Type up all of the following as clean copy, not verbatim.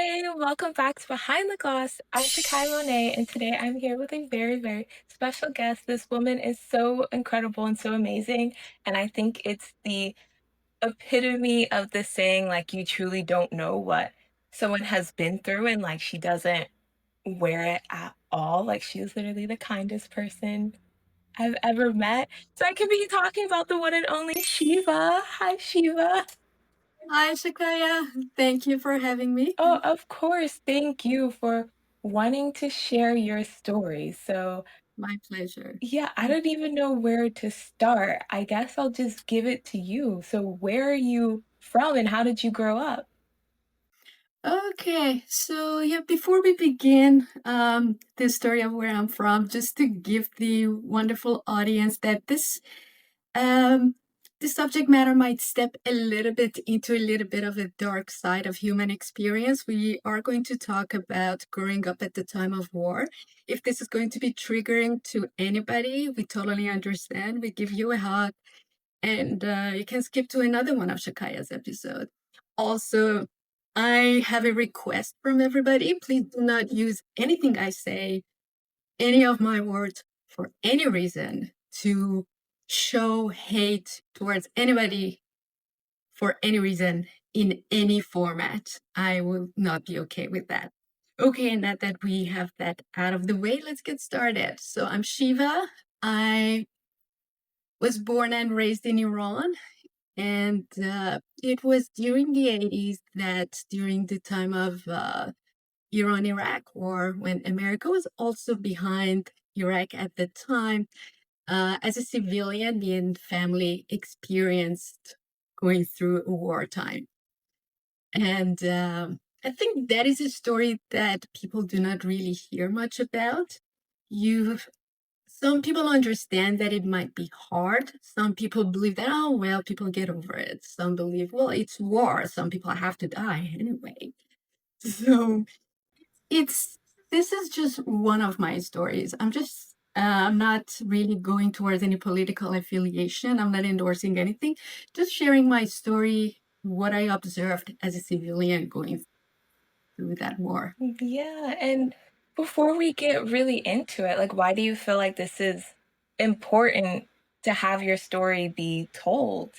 Hi, welcome back to Behind the Gloss. I'm Shakai Monet, and today I'm here with a very, very special guest. This woman is so incredible and so amazing, and I think it's the epitome of the saying, like, you truly don't know what someone has been through, and like, she doesn't wear it at all. Like, she's literally the kindest person I've ever met. So I could be talking about the one and only Shiva. Hi, Shiva. Hi, Shakaya. Thank you for having me. Oh, of course. Thank you for wanting to share your story. So, My pleasure. yeah, I don't even know where to start. I guess I'll just give it to you. So, where are you from and how did you grow up? Okay, so yeah, before we begin the story of where I'm from, just to give the wonderful audience that um, this subject matter might step a little bit into a little bit of a dark side of human experience. We are going to talk about growing up at the time of war. If this is going to be triggering to anybody, we totally understand. We give you a hug. And you can skip to another one of Shakaya's episode. Also, I have a request from everybody. Please do not use anything I say, any of my words, for any reason to show hate towards anybody for any reason in any format. I will not be okay with that. Okay, and now that we have that out of the way, let's get started. So I'm Shiva. I was born and raised in Iran. And it was during the 80s that during the time of Iran-Iraq war, when America was also behind Iraq at the time, as a civilian, me and family experienced going through a wartime. And I think that is a story that people do not really hear much about. You Some people understand that it might be hard. Some people believe that, oh, well, people get over it. Some believe, well, it's war. Some people have to die anyway. So it's this is just one of my stories. I'm not really going towards any political affiliation. I'm not endorsing anything. Just sharing my story, what I observed as a civilian going through that war. Yeah, and before we get really into it, like, why do you feel like this is important to have your story be told?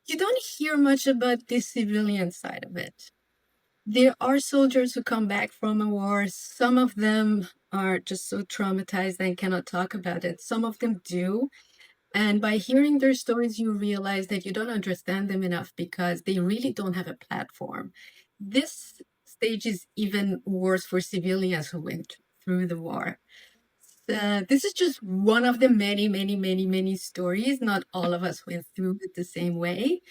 You don't hear much about the civilian side of it. There are soldiers who come back from a war. Some of them are just so traumatized and cannot talk about it. Some of them do. And by hearing their stories, you realize that you don't understand them enough because they really don't have a platform. This stage is even worse for civilians who went through the war. This is just one of the many, many, many, many stories. Not all of us went through it the same way.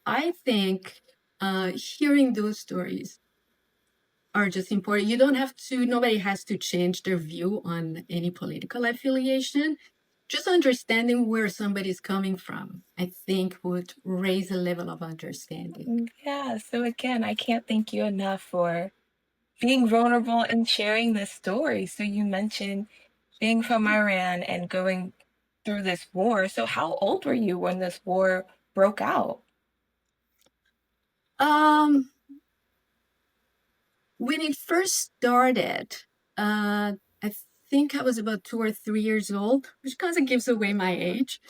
I think hearing those stories are just important. You don't have to, nobody has to change their view on any political affiliation. Just understanding where somebody's coming from, I think, would raise a level of understanding. Yeah, so again, I can't thank you enough for being vulnerable and sharing this story. So you mentioned being from Iran and going through this war. So how old were you when this war broke out? Um, when it first started, I think I was about 2 or 3 years old, which kind of gives away my age.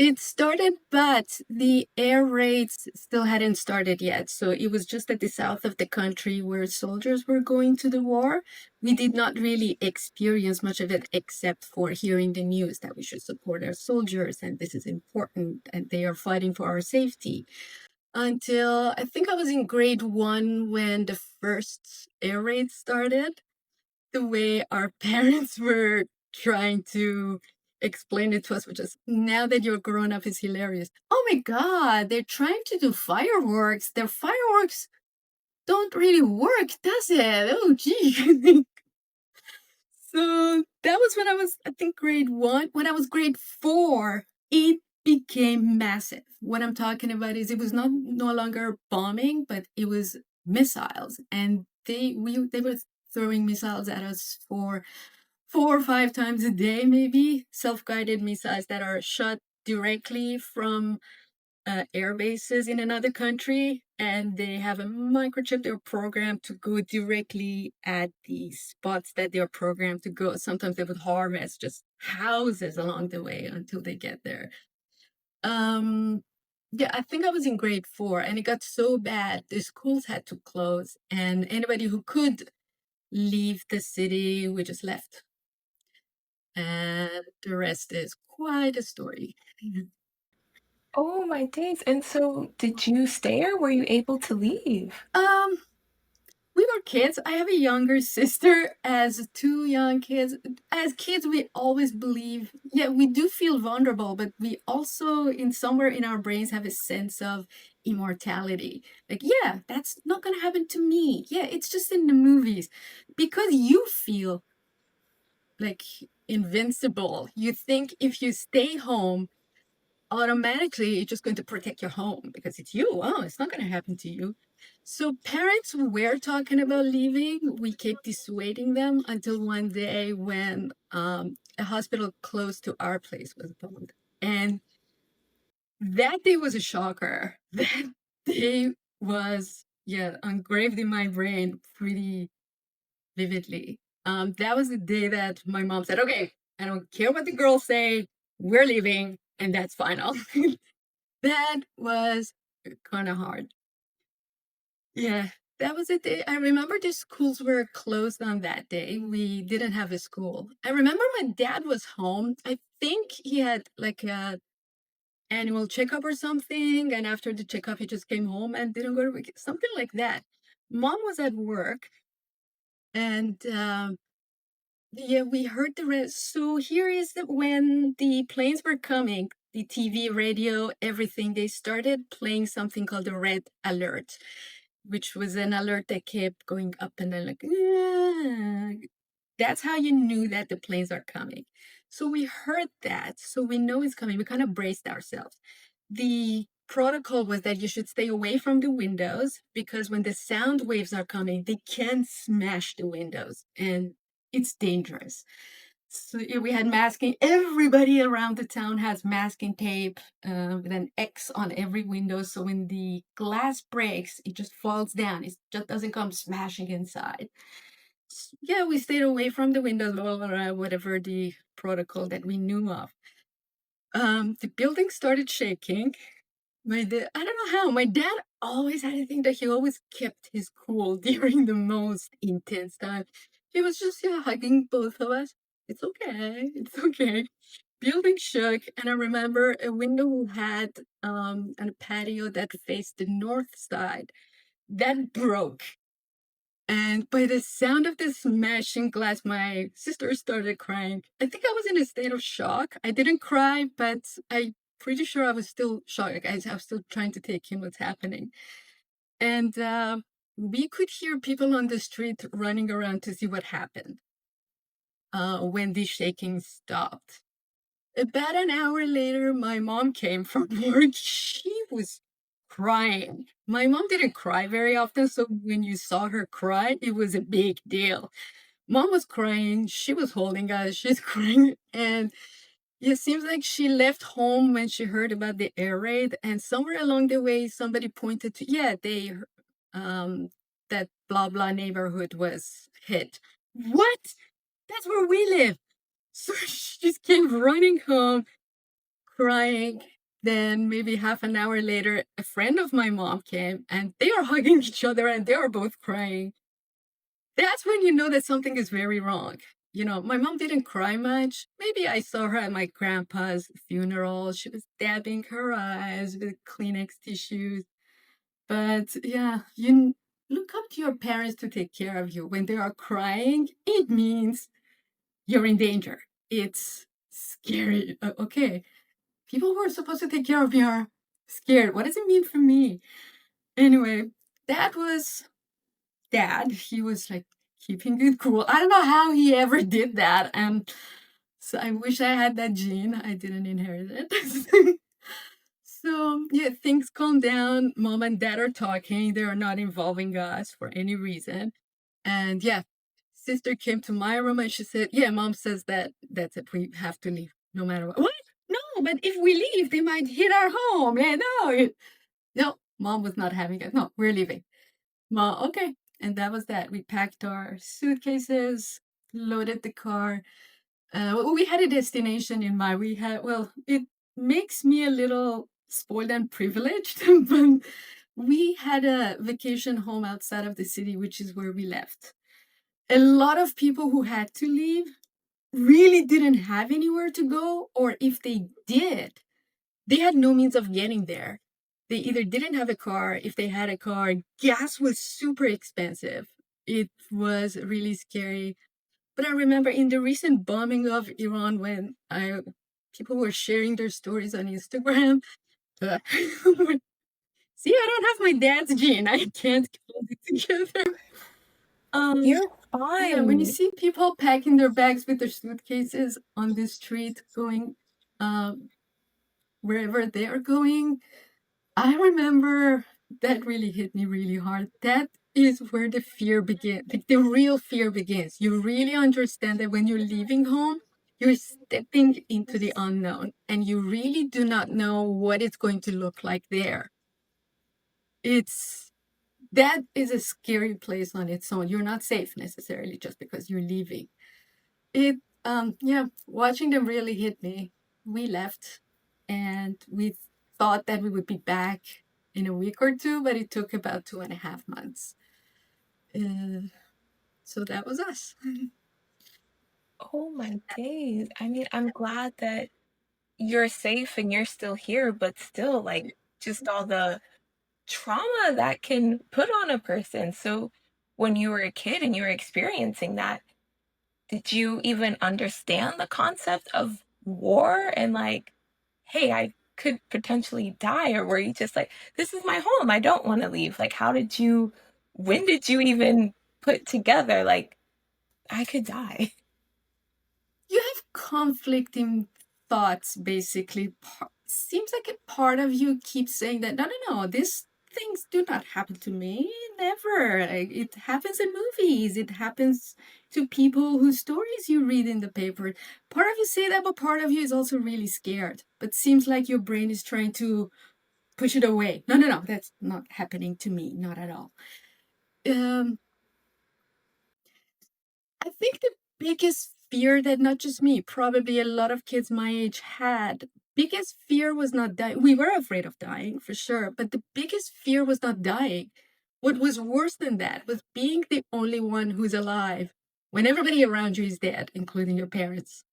It started, but the air raids still hadn't started yet. So it was just at the south of the country where soldiers were going to the war. We did not really experience much of it except for hearing the news that we should support our soldiers and this is important and they are fighting for our safety. Until I think I was in grade one when the first air raid started. The way our parents were trying to explain it to us, which is now that you're grown up, is hilarious. Oh my God, they're trying to do fireworks. Their fireworks don't really work, does it? Oh, gee. So that was when I was, I think, grade one. When I was grade four, it became massive. What I'm talking about is it was not no longer bombing, but it was missiles, and they were throwing missiles at us for 4 or 5 times a day, maybe self-guided missiles that are shot directly from air bases in another country, and they have a microchip. They're programmed to go directly at the spots that they're programmed to go. Sometimes they would harvest just houses along the way until they get there. Um, yeah, I think I was in grade 4, and it got so bad the schools had to close, and anybody who could leave the city, we just left. And the rest is quite a story. Oh my days, and so did you stay or were you able to leave? Um, we were kids. I have a younger sister. As two young kids, as kids, we always believe, yeah, we do feel vulnerable, but we also, in somewhere in our brains, have a sense of immortality. Like, yeah, that's not going to happen to me. Yeah, it's just in the movies. Because you feel like invincible, you think if you stay home, automatically you're just going to protect your home because it's you. Oh, it's not going to happen to you. So parents were talking about leaving. We kept dissuading them until one day when a hospital close to our place was bombed. And that day was a shocker. That day was, yeah, engraved in my brain pretty vividly. That was the day that my mom said, okay, I don't care what the girls say, we're leaving, and that's final. That was kinda hard. Yeah, that was a day I remember the schools were closed on that day. We didn't have a school. I remember my dad was home. I think he had, like, a annual checkup or something, and after the checkup, he just came home and didn't go to something like that. Mom was at work, and, yeah, we heard the rest. So here is when the planes were coming, the TV, radio, everything, they started playing something called the red alert, which was an alert that kept going up and then like, "Ah." That's how you knew that the planes are coming. So we heard that. So we know it's coming. We kind of braced ourselves. The protocol was that you should stay away from the windows because when the sound waves are coming, they can smash the windows and it's dangerous. So yeah, we had masking. Everybody around the town has masking tape with an X on every window. So when the glass breaks, it just falls down. It just doesn't come smashing inside. Yeah, we stayed away from the windows, blah, blah, blah, whatever the protocol that we knew of. The building started shaking. My dad, I don't know how. My dad always had a thing that he always kept his cool during the most intense time. He was just, yeah, hugging both of us. It's okay. It's okay. Building shook, and I remember a window had a patio that faced the north side that broke. And by the sound of the smashing glass, my sister started crying. I think I was in a state of shock. I didn't cry, but I pretty sure I was still shocked. I was still trying to take in what's happening. And we could hear people on the street running around to see what happened when the shaking stopped. About an hour later, my mom came from work. She was crying. My mom didn't cry very often, so when you saw her cry, it was a big deal. Mom was crying. She was holding us. She's crying. And it seems like she left home when she heard about the air raid. And somewhere along the way, somebody pointed to, yeah, um, that blah blah neighborhood was hit. What? That's where we live. So she just came running home, crying. Then maybe half an hour later, a friend of my mom came and they are hugging each other and they are both crying. That's when you know that something is very wrong. You know, my mom didn't cry much. Maybe I saw her at my grandpa's funeral. She was dabbing her eyes with Kleenex tissues. But yeah, look up to your parents to take care of you. When they are crying, it means you're in danger. It's scary. Okay, people who are supposed to take care of me are scared. What does it mean for me? Anyway, that was dad. He was like keeping it cool. I don't know how he ever did that. And so I wish I had that gene. I didn't inherit it. So yeah, things calm down. Mom and dad are talking. They are not involving us for any reason. And yeah, sister came to my room and she said, yeah, mom says that that's it. We have to leave no matter what. What? No. no, but if we leave, they might hit our home. And no, mom was not having it. No, we're leaving. Mom, okay. And that was that. We packed our suitcases, loaded the car. We had a destination in mind. Well, it makes me a little spoiled and privileged, but we had a vacation home outside of the city, which is where we left. A lot of people who had to leave really didn't have anywhere to go, or if they did, they had no means of getting there. They either didn't have a car. If they had a car, gas was super expensive. It was really scary. But I remember in the recent bombing of Iran, when I people were sharing their stories on Instagram. uh, See, I don't have my dad's gene. I can't hold it together. Um, You're yeah, when you fine. see people packing their bags with their suitcases on the street going um, wherever they are going, I remember that really hit me really hard. That is where the fear begins, like the real fear begins. You really understand that when you're leaving home, you're stepping into the unknown and you really do not know what it's going to look like there. It's that is a scary place on its own. You're not safe necessarily just because you're leaving. It yeah, watching them really hit me. We left and we thought that we would be back in a week or two, but it took about 2.5 months. Uh, so that was us. Oh my days. I mean, I'm glad that you're safe and you're still here, but still, like, just all the trauma that can put on a person. So, when you were a kid and you were experiencing that, did you even understand the concept of war and like, hey, I could potentially die? Or were you just like, this is my home, I don't want to leave? Like, when did you even put together, like, I could die? You have conflicting thoughts, basically. Seems like a part of you keeps saying that, no, no, no, these things do not happen to me. Never. Like, it happens in movies, it happens to people whose stories you read in the paper. Part of you say that, but part of you is also really scared. But seems like your brain is trying to push it away. No, no, no, that's not happening to me. Not at all. Um, I think the biggest fear that not just me, probably a lot of kids my age had, biggest fear was not dying. We were afraid of dying for sure, but the biggest fear was not dying. What was worse than that was being the only one who's alive when everybody around you is dead, including your parents.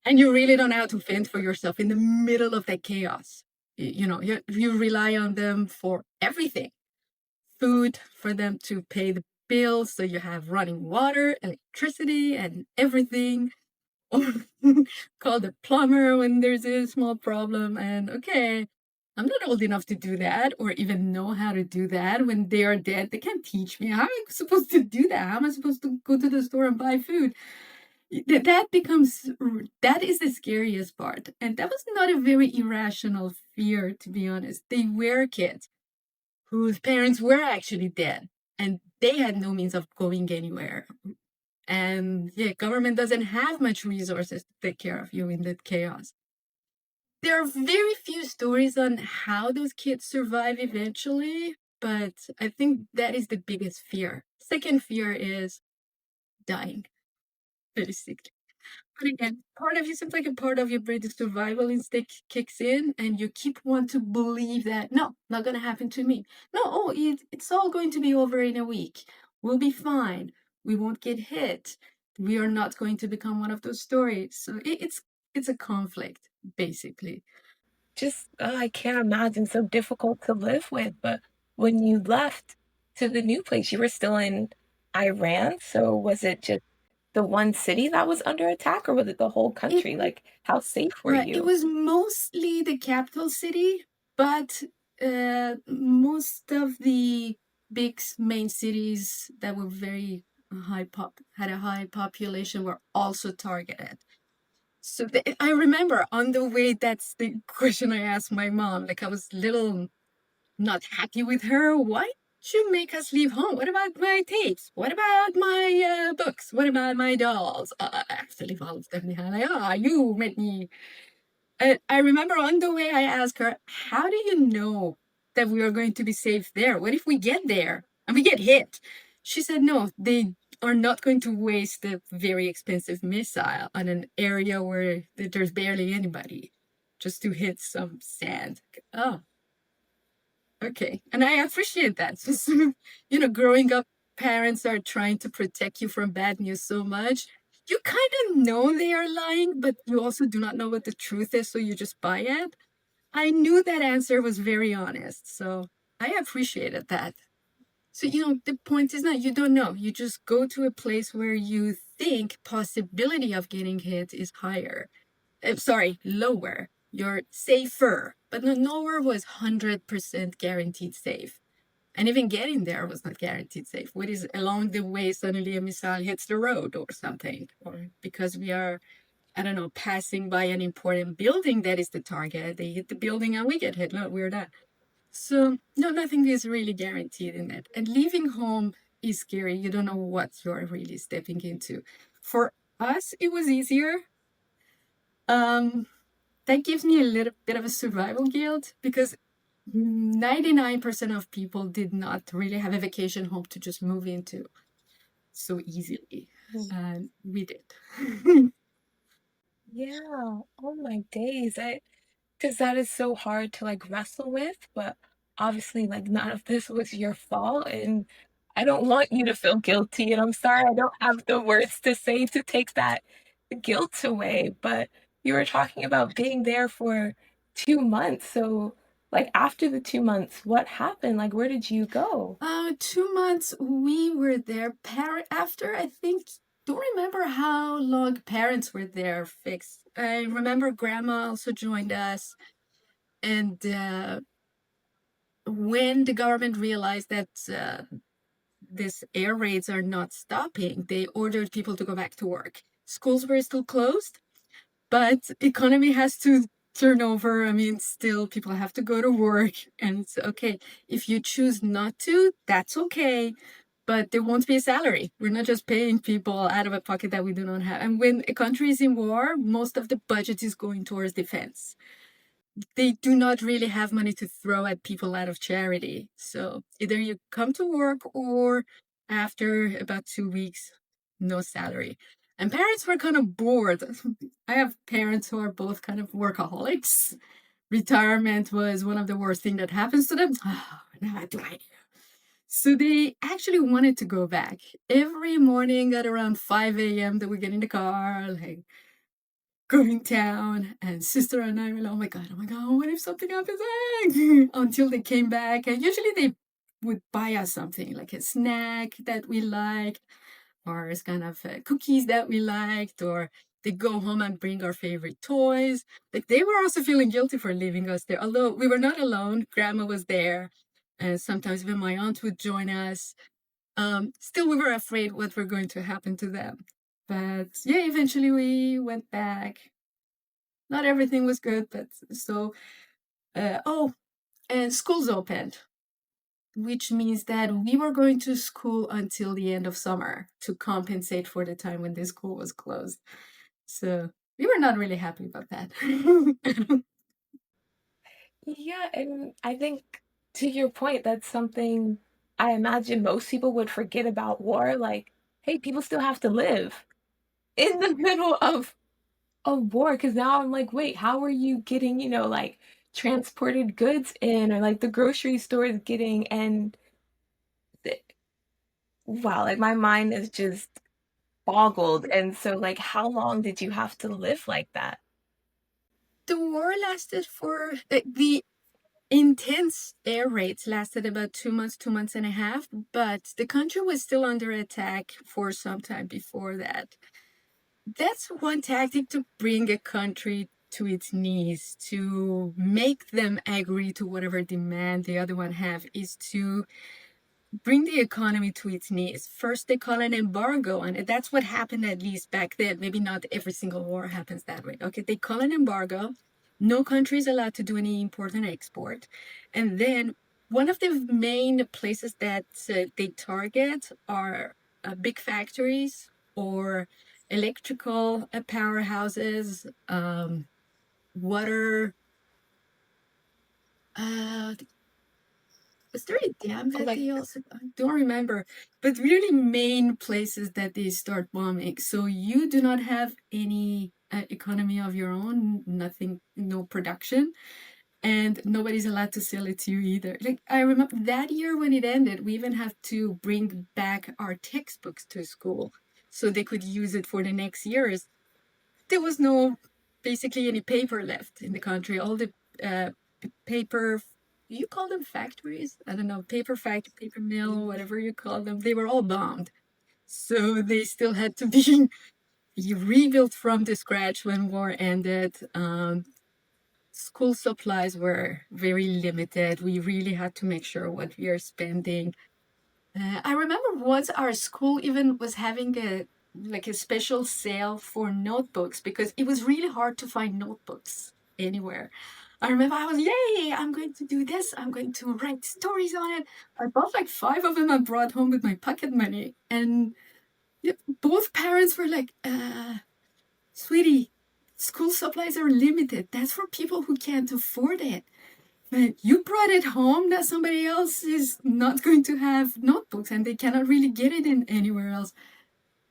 And you really don't know how to fend for yourself in the middle of that chaos. You rely on them for everything, food, for them to pay the bills, so you have running water, electricity, and everything. Or call the plumber when there's a small problem. And okay, I'm not old enough to do that or even know how to do that. When they are dead, they can't teach me. How am I supposed to do that? How am I supposed to go to the store and buy food? That is the scariest part. And that was not a very irrational fear, to be honest. They were kids whose parents were actually dead and they had no means of going anywhere. And yeah, government doesn't have much resources to take care of you in that chaos. There are very few stories on how those kids survive eventually, but I think that is the biggest fear. Second fear is dying, basically. But again, part of you seems like a part of your brain, the survival instinct kicks in, and you keep want to believe that no, not gonna happen to me. No, it's all going to be over in a week. We'll be fine. We won't get hit. We are not going to become one of those stories. So it's a conflict, basically. Just, I can't imagine, so difficult to live with. But when you left to the new place, you were still in Iran. So was it just the one city that was under attack, or was it the whole It country? Like, how safe were Right. It you? was mostly the capital city, but most of the main cities that were very had a high population were also targeted. So I remember on the way, that's the question I asked my mom. Like I was little not happy with her. Why did you make us leave home? What about my tapes? What about my books? What about my dolls? I have to leave all of them behind. Like, you made me I remember on the way I asked her, "How do you know that we are going to be safe there? What if we get there and we get hit?" She said, "No, they are not going to waste a very expensive missile on an area where there's barely anybody just to hit some sand." Oh, okay. And I appreciate that. Just, growing up, parents are trying to protect you from bad news so much. You kind of know they are lying, but you also do not know what the truth is, so you just buy it. I knew that answer was very honest, so I appreciated that. So, the point is not you don't know. You just go to a place where you think possibility of getting hit is higher. Sorry, lower. You're safer. But no, nowhere was 100% guaranteed safe. And even getting there was not guaranteed safe. What is along the way, suddenly a missile hits the road or something, or because we are, I don't know, passing by an important building that is the target. They hit the building and we get hit. No, we're done. So, no, nothing is really guaranteed in it. And leaving home is scary. You don't know what you're really stepping into. For us, it was easier. Um, that gives me a little bit of a survival guilt because 99% of people did not really have a vacation home to just move into so easily. Mm. And we did. Yeah. Oh my days. Because that is so hard to like wrestle with, but obviously, like, none of this was your fault. And I don't want you to feel guilty. And I'm sorry I don't have the words to say to take that guilt away. But you were talking about being there for 2 months. So, like, after the 2 months, what happened? Like, where did you go? 2 months we were there. After, I think, don't remember how long parents were there fixed. I remember grandma also joined us. And when the government realized that these air raids are not stopping, they ordered people to go back to work. Schools were still closed, but economy has to turn over. I mean, still people have to go to work, and it's okay. If you choose not to, that's okay, but there won't be a salary. We're not just paying people out of a pocket that we do not have. And when a country is in war, most of the budget is going towards defense. They do not really have money to throw at people out of charity. So either you come to work or after about 2 weeks, no salary. And parents were kind of bored. I have parents who are both kind of workaholics. Retirement was one of the worst things that happens to them. Oh, now what do I do? So they actually wanted to go back. Every morning at around 5 a.m. they would get in the car, like going down, and sister and I were like, oh my god, what if something happens? Until they came back, and usually they would buy us something like a snack that we liked, or it's kind of cookies that we liked, or they go home and bring our favorite toys. Like they were also feeling guilty for leaving us there, although we were not alone. Grandma was there, and sometimes even my aunt would join us. Still, we were afraid what were going to happen to them. But yeah, eventually we went back. Not everything was good, but so, oh, and schools opened, which means that we were going to school until the end of summer to compensate for the time when the school was closed. So we were not really happy about that. Yeah, and I think to your point, that's something I imagine most people would forget about war. Like, hey, people still have to live in the middle of war. Because now I'm like, wait, how are you getting, like transported goods in, or like the grocery store is getting, and th- wow, like my mind is just boggled. And so, like, how long did you have to live like that? The war lasted for the intense air raids lasted about 2 months, 2 months and a half, but the country was still under attack for some time before that. That's one tactic to bring a country to its knees, to make them agree to whatever demand the other one have, is to bring the economy to its knees. First, they call an embargo, and that's what happened at least back then. Maybe not every single war happens that way. Okay, they call an embargo. No country is allowed to do any import and export. And then one of the main places that they target are big factories or electrical powerhouses. water. Uh, was there a dam that Like, they also? I don't remember, but really main places that they start bombing. So you do not have any economy of your own, nothing, no production, and nobody's allowed to sell it to you either. Like I remember that year when it ended, we even have to bring back our textbooks to school so they could use it for the next years. There was no basically any paper left in the country. All the uh, paper, you call them factories? I don't know, paper factory, paper mill, whatever you call them. They were all bombed, so they still had to be rebuilt from the scratch when war ended. School supplies were very limited. We really had to make sure what we are spending. I remember once our school even was having a special sale for notebooks because it was really hard to find notebooks anywhere. I remember I was, yay, I'm going to do this. I'm going to write stories on it. I bought like five of them and brought home with my pocket money. And yeah, both parents were like, sweetie, school supplies are limited. That's for people who can't afford it. But you brought it home that somebody else is not going to have notebooks and they cannot really get it in anywhere else.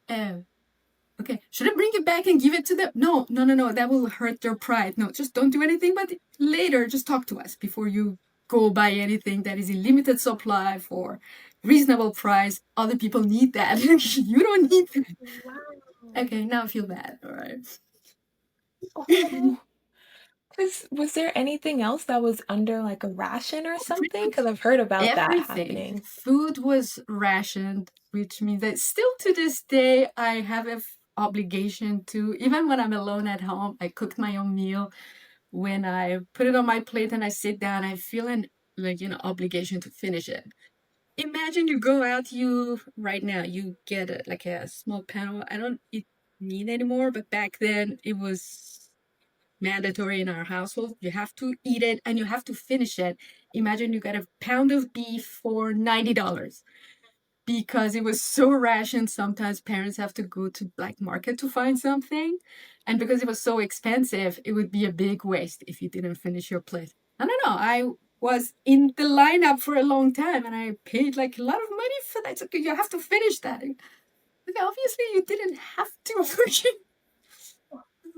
Uh, okay, should I bring it back and give it to them? No, no, no, no. That will hurt their pride. No, just don't do anything. But later, just talk to us before you go buy anything that is in limited supply for reasonable price. Other people need that. You don't need that. wow. Okay, now I feel bad. All right. Oh, 'cause was there anything else that was under, like, a ration or Pretty something? much Because 'Cause I've heard about that everything. happening. Food was rationed, which means that still to this day, I have an obligation to, even when I'm alone at home, I cook my own meal. When I put it on my plate and I sit down, I feel an obligation to finish it. Imagine you go out, you right now, you get like a small panel. I don't eat meat anymore, but back then it was mandatory in our household. You have to eat it and you have to finish it. Imagine you got a pound of beef for $90 because it was so rationed. Sometimes parents have to go to black market to find something. And because it was so expensive, it would be a big waste if you didn't finish your plate. I don't know. I was in the lineup for a long time and I paid like a lot of money for that. It's okay, you have to finish that. Like, obviously, you didn't have to.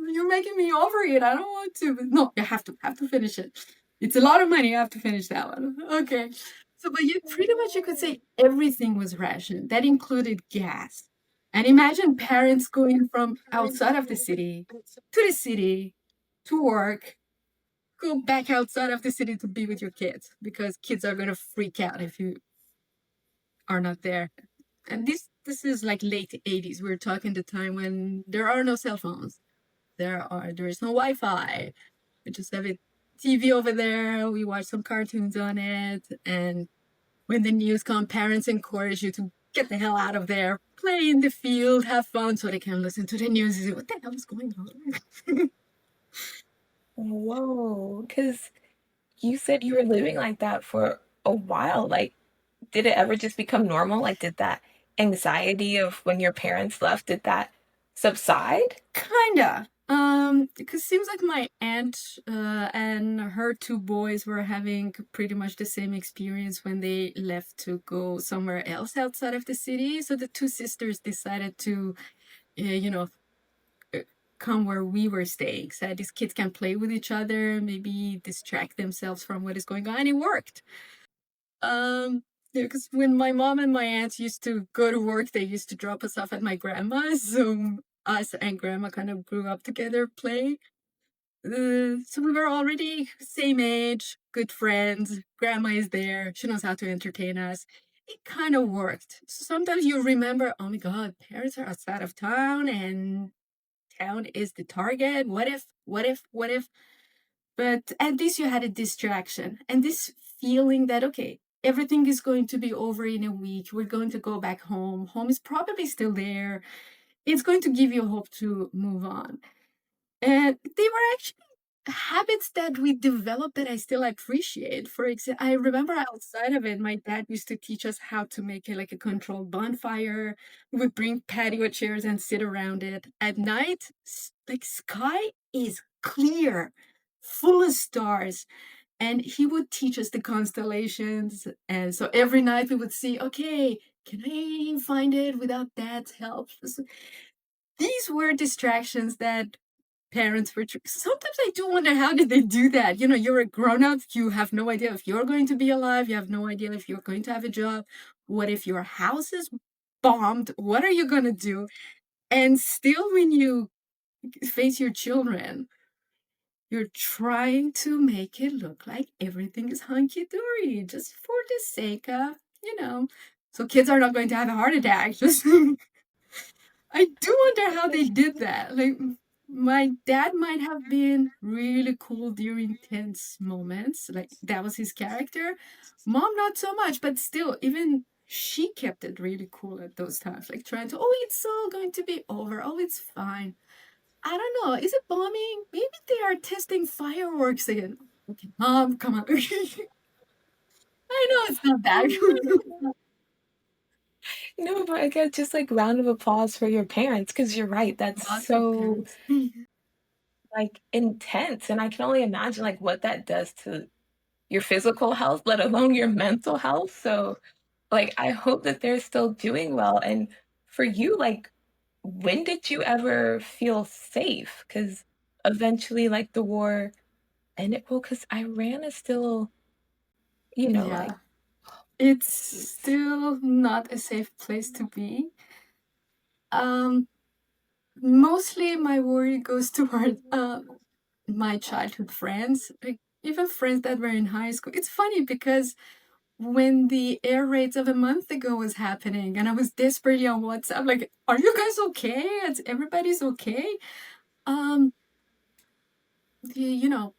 You're making me overeat. I don't want to. But no, you have to finish it. It's a lot of money. You have to finish that one. Okay. So, but you pretty much you could say everything was rationed. That included gas. And imagine parents going from outside of the city to the city to work, go back outside of the city to be with your kids because kids are gonna freak out if you are not there. And this is like late 80s. We're talking the time when there are no cell phones. There is no Wi-Fi. We just have a TV over there. We watch some cartoons on it, and when the news come, parents encourage you to get the hell out of there, play in the field, have fun, so they can listen to the news and say, "What the hell is going on?" Whoa, because you said you were living like that for a while, like, did it ever just become normal? Like, did that anxiety of when your parents left, did that subside? Kinda. Because seems like my aunt and her two boys were having pretty much the same experience when they left to go somewhere else outside of the city. So the two sisters decided to, you know, uh, come where we were staying. So these kids can play with each other, maybe distract themselves from what is going on. And it worked. Um, because when my mom and my aunts used to go to work, they used to drop us off at my grandma's. So us and grandma kind of grew up together playing. So we were already same age, good friends. Grandma is there. She knows how to entertain us. It kind of worked. So sometimes you remember, oh my God, parents are outside of town and town is the target. What if, what if, what if? But at least you had a distraction and this feeling that, okay, everything is going to be over in a week. We're going to go back home. Home is probably still there. It's going to give you hope to move on. And they were actually habits that we developed that I still appreciate. For example, I remember outside of it, my dad used to teach us how to make it like a controlled bonfire. We would bring patio chairs and sit around it. At night, like sky is clear. full of stars. And he would teach us the constellations. And so every night we would see, okay, can I find it without dad's help? So these were distractions that parents were. Sometimes I do wonder, how did they do that? You know, you're a grown up, you have no idea if you're going to be alive, you have no idea if you're going to have a job. What if your house is bombed? What are you going to do? And still, when you face your children, you're trying to make it look like everything is hunky dory just for the sake of, you know, so kids are not going to have a heart attack. Just I do wonder how they did that. Like, my dad might have been really cool during tense moments. Like, that was his character. Mom, not so much, but still, even she kept it really cool at those times. Like, trying to, oh, it's all going to be over. Oh, it's fine. I don't know. Is it bombing? Maybe they are testing fireworks again. Okay, Mom, come on. I know it's not that. No, but again, just like round of applause for your parents, because you're right, that's Lots of so, parents. like, intense, and I can only imagine, like, what that does to your physical health, let alone your mental health, so, like, I hope that they're still doing well, and for you, like, when did you ever feel safe? Because eventually, like, the war ended. Well, because Iran is still, like, Yeah. It's jeez. still not a safe place to be. Um, Mostly my worry goes toward my childhood friends, like even friends that were in high school. It's funny because when the air raids of a month ago was happening, and I was desperately on WhatsApp, like, "Are you guys okay? Everybody's okay?" Um, you know,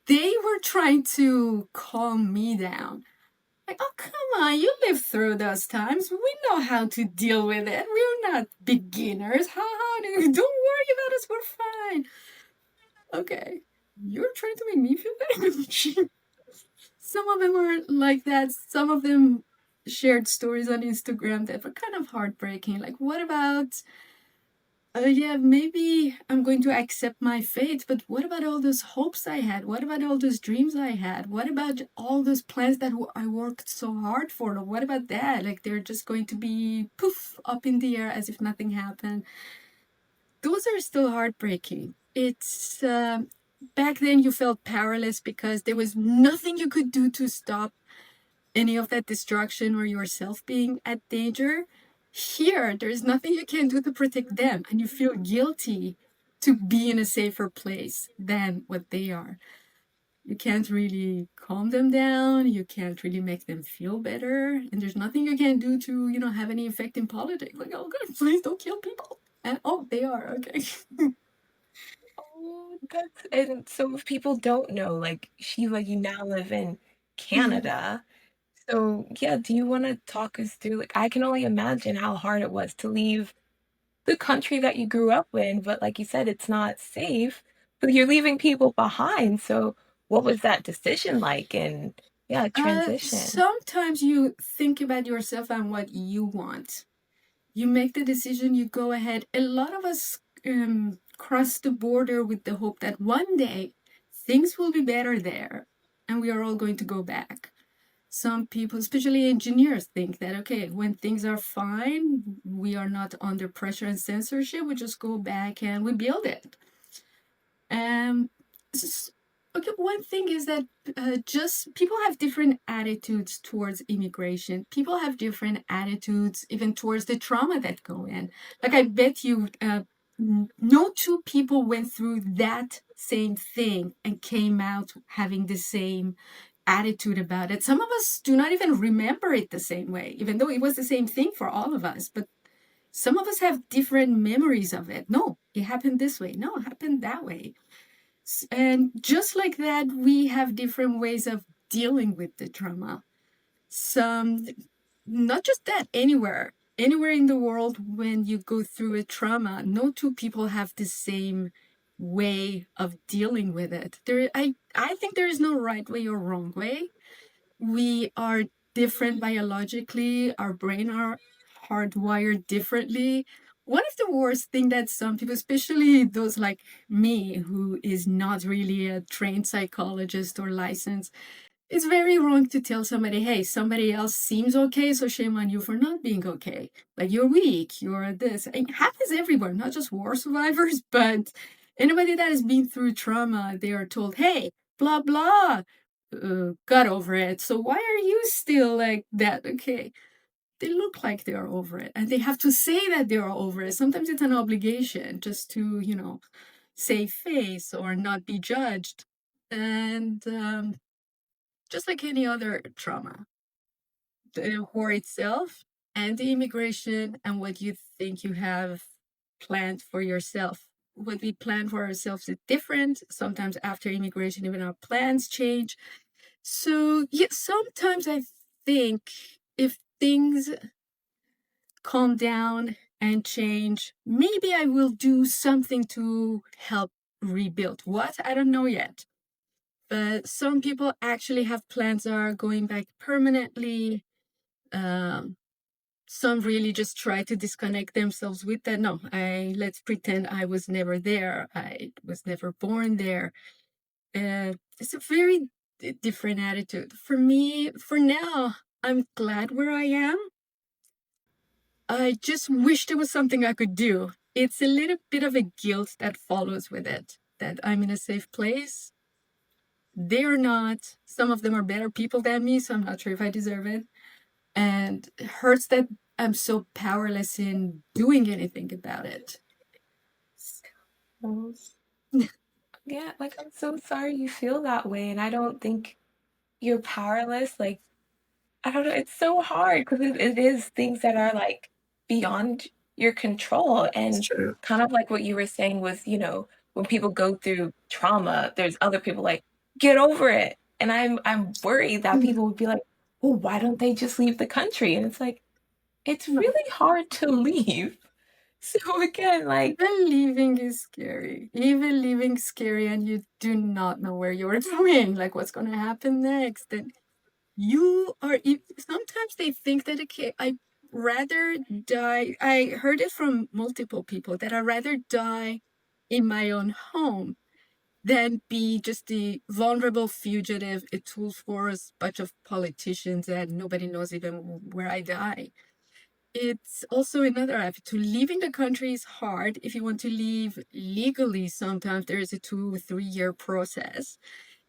they were trying to calm me down. Like, oh, come on, you lived through those times. We know how to deal with it. We're not beginners. Don't worry about us. We're fine. Okay. You're trying to make me feel better. Some of them were like that. Some of them shared stories on Instagram that were kind of heartbreaking. Like, what about yeah, maybe I'm going to accept my fate, but what about all those hopes I had? What about all those dreams I had? What about all those plans that I worked so hard for? What about that? Like, they're just going to be poof up in the air as if nothing happened. Those are still heartbreaking. It's back then you felt powerless because there was nothing you could do to stop any of that destruction or yourself being at danger. Here, there's nothing you can do to protect them, and you feel guilty to be in a safer place than what they are. You can't really calm them down, you can't really make them feel better, and there's nothing you can do to, have any effect in politics. Like, oh god, please don't kill people. And oh, they are, okay. Oh, that's and so if people don't know, like, Sheila, you now live in Canada. So, yeah, do you wanna talk us through like, I can only imagine how hard it was to leave the country that you grew up in, but like you said, it's not safe, but you're leaving people behind, so what was that decision like and yeah, transition? Sometimes you think about yourself and what you want. You make the decision, you go ahead. A lot of us cross the border with the hope that one day things will be better there and we are all going to go back. Some people, especially engineers, think that, okay, when things are fine, we are not under pressure and censorship, we just go back and we build it. Um, okay, one thing is that just people have different attitudes towards immigration. People have different attitudes even towards the trauma that go in. Like, I bet you no two people went through that same thing and came out having the same attitude about it. Some of us do not even remember it the same way, even though it was the same thing for all of us. But some of us have different memories of it. No, it happened this way. No, it happened that way. And just like that, we have different ways of dealing with the trauma. Some, not just that, anywhere in the world, when you go through a trauma, no two people have the same way of dealing with it. I think there is no right way or wrong way. We are different biologically, our brain are hardwired differently. one of the worst thing that some people, especially those like me, who is not really a trained psychologist or licensed, it's very wrong to tell somebody, hey, somebody else seems okay, so shame on you for not being okay. Like you're weak, you're this. It happens everywhere, not just war survivors, but anybody that has been through trauma, they are told, hey, blah, blah, got over it. So why are you still like that? Okay. They look like they are over it and they have to say that they are over it. Sometimes it's an obligation just to, save face or not be judged. And just like any other trauma, the war itself and the immigration and what you think you have planned for yourself. What we plan for ourselves is different. Sometimes after immigration, even our plans change. So, yeah, sometimes I think if things calm down and change, maybe I will do something to help rebuild. What? I don't know yet. But some people actually have plans that are going back permanently. Um, some really just try to disconnect themselves with that. No, let's pretend I was never there. I was never born there. It's a very different attitude. For me, for now, I'm glad where I am. I just wish there was something I could do. It's a little bit of a guilt that follows with it, that I'm in a safe place. They're not. Some of them are better people than me, so I'm not sure if I deserve it. And it hurts that I'm so powerless in doing anything about it. So, yeah, like, I'm so sorry you feel that way, and I don't think you're powerless, like, I don't know, it's so hard 'cause it is things that are, like, beyond your control, It's and true. kind of like what you were saying was, when people go through trauma, there's other people like, "Get over it," and I'm worried that Mm, people would be like, "Well, why don't they just leave the country?" And it's like, it's no. really hard to leave. So again, like, Even leaving is scary. Even leaving scary, and you do not know where you're going, like what's going to happen next. And sometimes they think that, okay, I rather die. I heard it from multiple people that I rather die in my own home than be just the vulnerable fugitive, a tool for a bunch of politicians and nobody knows even where I die. It's also another aspect. To leaving the country is hard. If you want to leave legally, sometimes there is a 2 or 3 year process.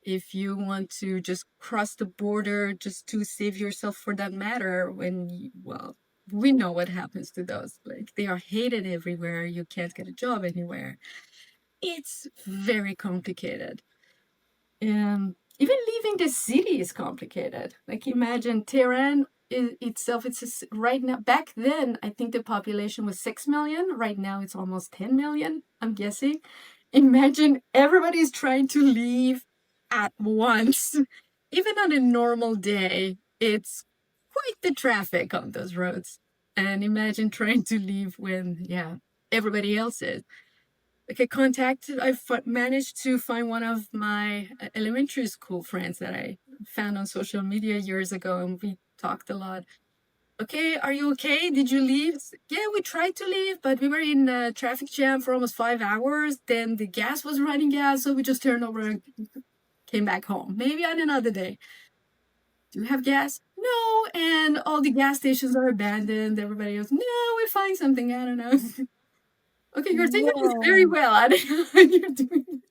If you want to just cross the border just to save yourself for that matter, well, we know what happens to those. Like they are hated everywhere. You can't get a job anywhere. It's very complicated. Even leaving the city is complicated. Like imagine Tehran itself. Right now. Back then, I think the population was 6 million. Right now, it's almost 10 million. I'm guessing. Imagine everybody's trying to leave at once. Even on a normal day, it's quite the traffic on those roads. And imagine trying to leave when, yeah, everybody else is. Okay, managed to find one of my elementary school friends that I found on social media years ago, and we talked a lot. Okay, are you okay? Did you leave? Yeah, we tried to leave, but we were in a traffic jam for almost 5 hours. Then the gas was running out, so we just turned over and came back home. Maybe on another day. Do you have gas? No, and all the gas stations are abandoned. Everybody goes, no, we find something. I don't know. Okay, you're taking this very whoa, well. I don't know how you're doing.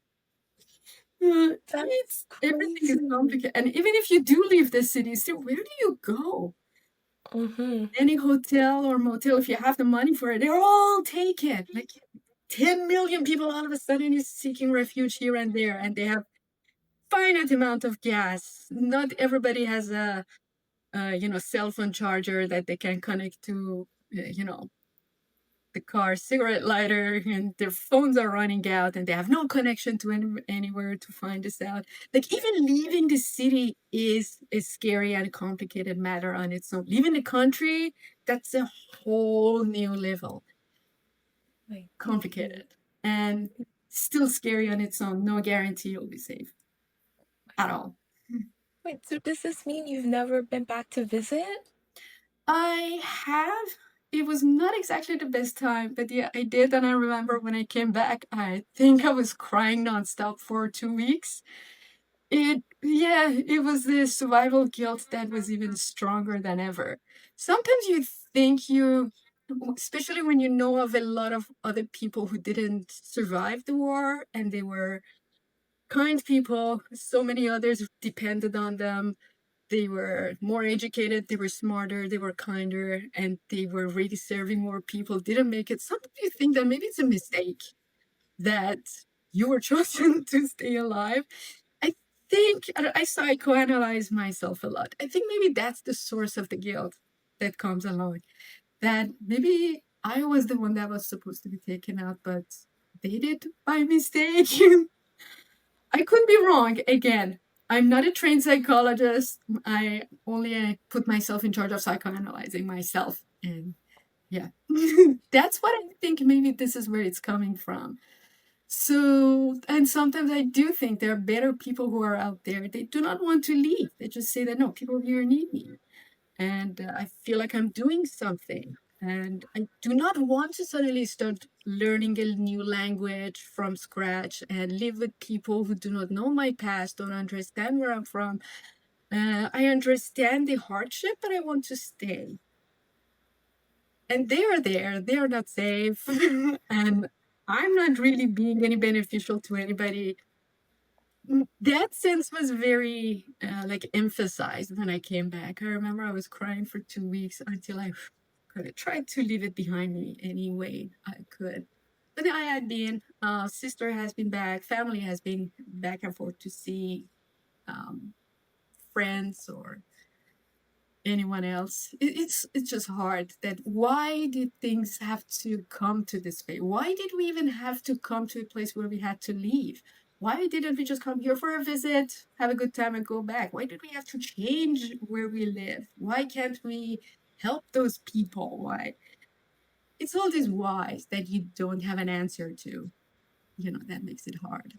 that's It's everything is crazy. complicated. And even if you do leave the city, still, where do you go? Mhm. Any hotel or motel, if you have the money for it, they're all taken. Like 10 million people all of a sudden is seeking refuge here and there, and they have finite amount of gas. Not everybody has a cell phone charger that they can connect to, the car cigarette lighter, and their phones are running out and they have no connection to anywhere to find this out. Like even leaving the city is a scary and complicated matter on its own. Leaving the country, that's a whole new level. Like, Complicated and still scary on its own. No guarantee you'll be safe at all. wait, so does this mean you've never been back to visit? I have. it was not exactly the best time, but yeah, I did. And I remember when I came back, I think I was crying nonstop for 2 weeks. Yeah, it was the survival guilt that was even stronger than ever. Sometimes you think you, especially when you know of a lot of other people who didn't survive the war and they were kind people, so many others depended on them. They were more educated, they were smarter, they were kinder, and they were really serving more people, didn't make it. Sometimes you think that maybe it's a mistake that you were chosen to stay alive. I think I psychoanalyze myself a lot. I think maybe that's the source of the guilt that comes along. That maybe I was the one that was supposed to be taken out, but they did by mistake. I could be wrong. Again, I'm not a trained psychologist. I only put myself in charge of psychoanalyzing myself. And yeah, that's what I think. Maybe this is where it's coming from. So, and sometimes I do think there are better people who are out there. They do not want to leave. They just say that no, people here need me. And I feel like I'm doing something. And I do not want to suddenly start learning a new language from scratch and live with people who do not know my past, don't understand where I'm from. I understand the hardship, but I want to stay. And they are there, they are not safe. And I'm not really being any beneficial to anybody. That sense was very like emphasized when I came back. I remember I was crying for 2 weeks until I could have tried to leave it behind me any way I could. But I had been, sister has been back, family has been back and forth to see um, friends or anyone else. It's just hard that why did things have to come to this way? Why did we even have to come to a place where we had to leave? Why didn't we just come here for a visit, have a good time, and go back? Why did we have to change where we live? Why can't we help those people? Why? It's all these whys that you don't have an answer to. That makes it hard.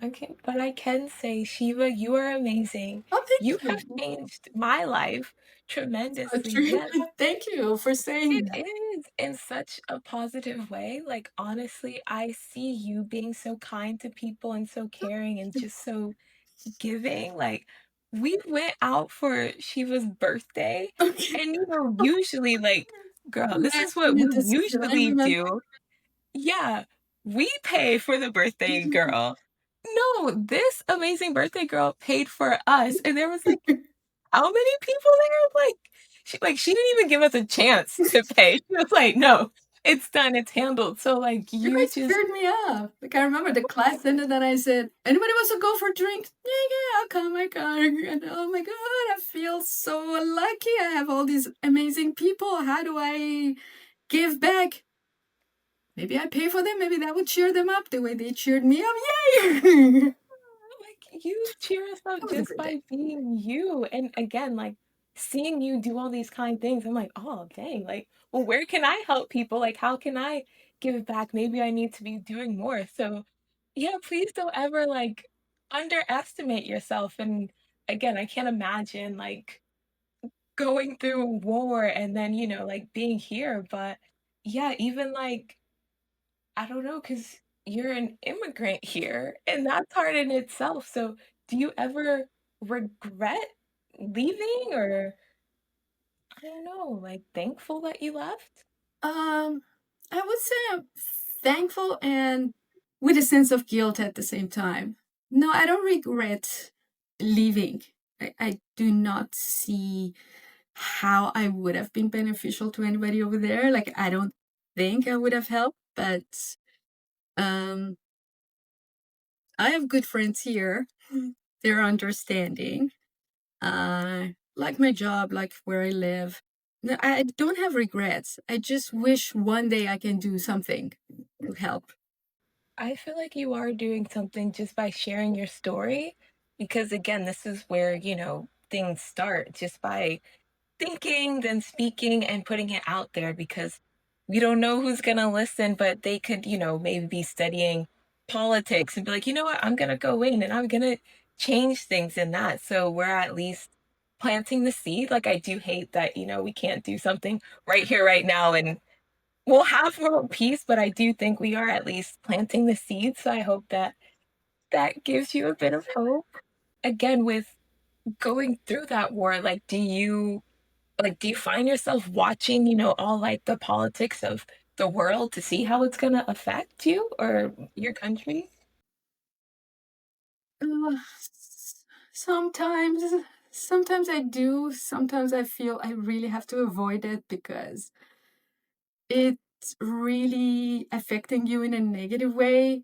Okay, but I can say, Shiva, you are amazing. Oh, You thank have you. changed my life So tremendously. true. Yeah, Thank you for saying it that. is in such a positive way. Like, honestly, I see you being so kind to people and so caring and just so giving. Like, we went out for Shiva's birthday, Okay. and usually, like, girl, this is Last what we minute decision. I usually remember. do. Yeah, we pay for the birthday girl. No, this amazing birthday girl paid for us, and there was, like, how many people there? She didn't even give us a chance to pay. She was like, "No, it's done, it's handled." So, like, You you guys just cheered me up. Like I remember the class ended and I said, "Anybody wants to go for a drink?" Yeah, yeah, I'll come. I come. And oh my god, I feel so lucky. I have all these amazing people. How do I give back? Maybe I pay for them. Maybe that would cheer them up the way they cheered me up. Yay! That like, you cheer us up was a just great day. by being you, and again, like, seeing you do all these kind things, I'm like, "Oh, dang, like, well, where can I help people? Like, how can I give back? Maybe I need to be doing more." So, yeah, please don't ever, like, underestimate yourself, and again, I can't imagine, like, going through war and then, like, being here, but yeah, even, like, I don't know, cause 'cause you're an immigrant here, and that's hard in itself, so do you ever regret leaving or, I don't know, like, thankful that you left? Um, I would say I'm thankful and with a sense of guilt at the same time. No, I don't regret leaving. I do not see how I would have been beneficial to anybody over there. Like, I don't think I would have helped, but um, I have good friends here. They're understanding. Like my job, like where I live. No, I don't have regrets. I just wish one day I can do something to help. I feel like you are doing something just by sharing your story, because again, this is where, things start just by thinking, then speaking, and putting it out there because we don't know who's gonna listen, but they could, maybe be studying politics and be like, you know what, I'm gonna go in and I'm gonna change things in that. So we're at least planting the seed. Like, I do hate that, we can't do something right here, right now, and we'll have world peace, but I do think we are at least planting the seed, so I hope that that gives you a bit of hope. Again, with going through that war, like, do you find yourself watching, all, like, the politics of the world to see how it's gonna affect you or your country? S sometimes sometimes I do, sometimes I feel I really have to avoid it because it's really affecting you in a negative way,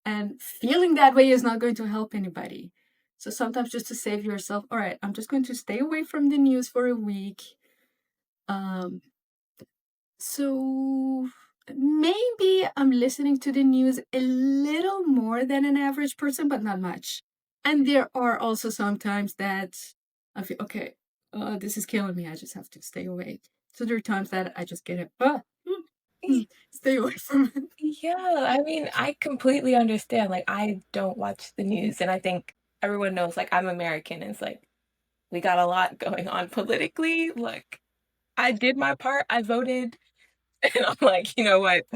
and feeling that way is not going to help anybody. So sometimes just to save yourself, "All right, I'm just going to stay away from the news for a week." Um, so maybe I'm listening to the news a little more than an average person, but not much. And there are also sometimes that I feel, okay, this is killing me. I just have to stay away. So there are times that I just get it, stay away from it. Yeah, I mean, I completely understand. Like, I don't watch the news, and I think everyone knows, like, I'm American, and it's like, we got a lot going on politically. Look, I did my part, I voted, and I'm like, you know what?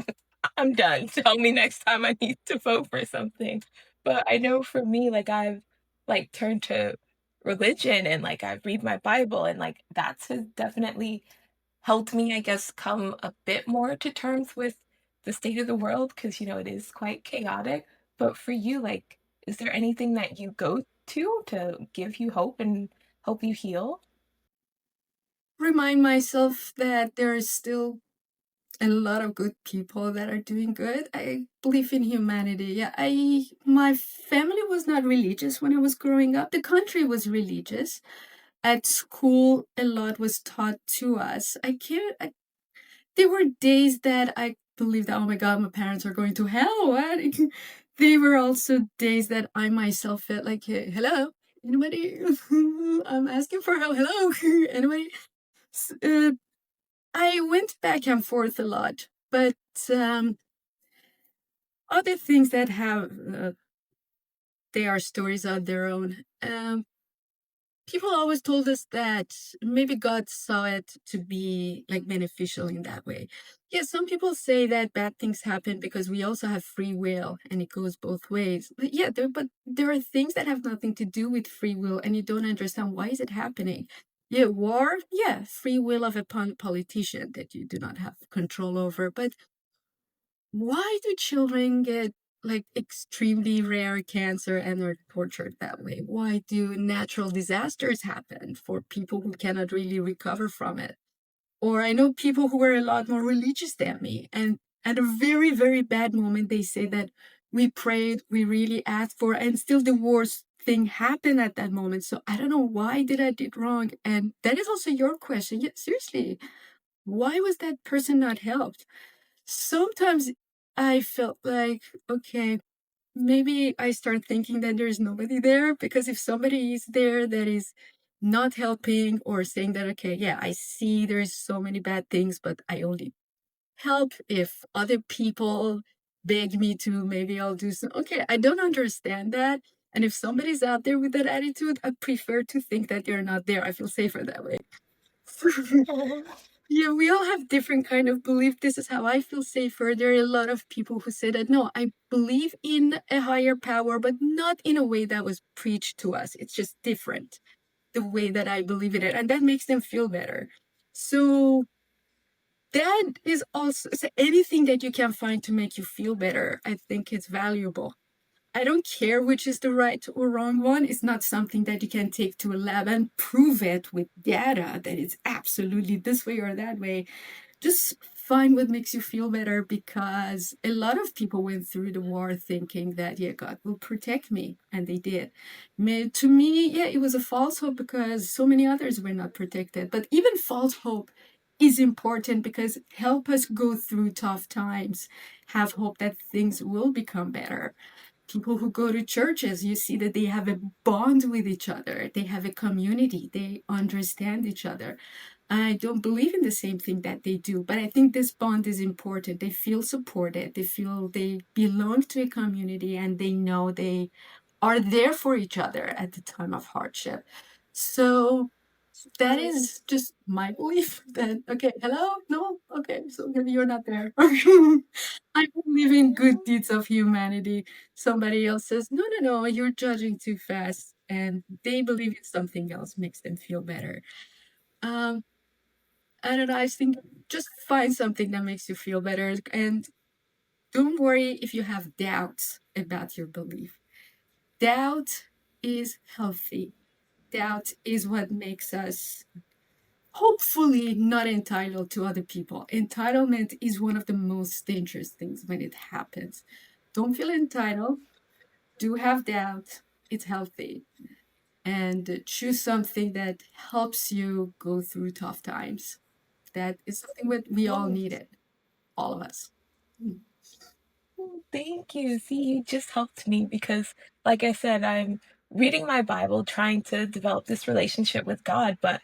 I'm done. Tell me next time I need to vote for something. But I know for me, like, I've, like, turned to religion and, like, I read my Bible, and, like, that's has definitely helped me, I guess, come a bit more to terms with the state of the world because, it is quite chaotic. But for you, like, is there anything that you go to give you hope and help you heal? Remind myself that there is still a lot of good people that are doing good. I believe in humanity. Yeah, I my family was not religious when I was growing up. The country was religious. At school, a lot was taught to us. There were days that I believed, oh my God, my parents are going to hell. What? There were also days that I myself felt like, hey, hello, anybody? I'm asking for help. Hello, anybody? S- Uh, I went back and forth a lot, but um, other things that have they are stories of their own. People always told us that maybe God saw it to be like beneficial in that way. Yeah, some people say that bad things happen because we also have free will and it goes both ways. But yeah, there are things that have nothing to do with free will and you don't understand why is it happening. Yeah, war, yeah, free will of a politician that you do not have control over. But why do children get like extremely rare cancer and are tortured that way? Why do natural disasters happen for people who cannot really recover from it? Or I know people who are a lot more religious than me, and at a very, very bad moment, they say that we prayed, we really asked for, and still the worst thing happened at that moment. So I don't know why did I did wrong. And that is also your question. Yeah, seriously, why was that person not helped? Sometimes I felt like, okay, maybe I start thinking that there's nobody there because if somebody is there that is not helping or saying that, okay, yeah, I see there's so many bad things, but I only help if other people beg me to, maybe I'll do some. Okay, I don't understand that. And if somebody's out there with that attitude, I prefer to think that they're not there. I feel safer that way. Yeah, we all have different kind of belief. This is how I feel safer. There are a lot of people who say that no, I believe in a higher power, but not in a way that was preached to us. It's just different the way that I believe in it, and that makes them feel better. So that is also so anything that you can find to make you feel better. I think it's valuable. I don't care which is the right or wrong one. It's not something that you can take to a lab and prove it with data that it's absolutely this way or that way. Just find what makes you feel better because a lot of people went through the war thinking that, yeah, God will protect me. And they did. To me, yeah, it was a false hope because so many others were not protected. But even false hope is important because help us go through tough times, have hope that things will become better. People who go to churches, you see that they have a bond with each other, they have a community, they understand each other. I don't believe in the same thing that they do, but I think this bond is important. They feel supported, they feel they belong to a community, and they know they are there for each other at the time of hardship. So That Um, is just my belief that, okay, hello? No? Okay, so maybe you're not there. I believe in good yeah. deeds of humanity. Somebody else says, no, no, no, you're judging too fast. And they believe in something else, makes them feel better. Um, I don't know, I think just find something that makes you feel better. And don't worry if you have doubts about your belief. Doubt is healthy. Doubt is what makes us hopefully not entitled to other people. Entitlement is one of the most dangerous things when it happens. Don't feel entitled. Do have doubt. It's healthy. And choose something that helps you go through tough times. That is something that we all Yes. needed, all of us. Mm. Oh, thank you. See, you just helped me because, like I said, I'm reading my Bible, trying to develop this relationship with God, but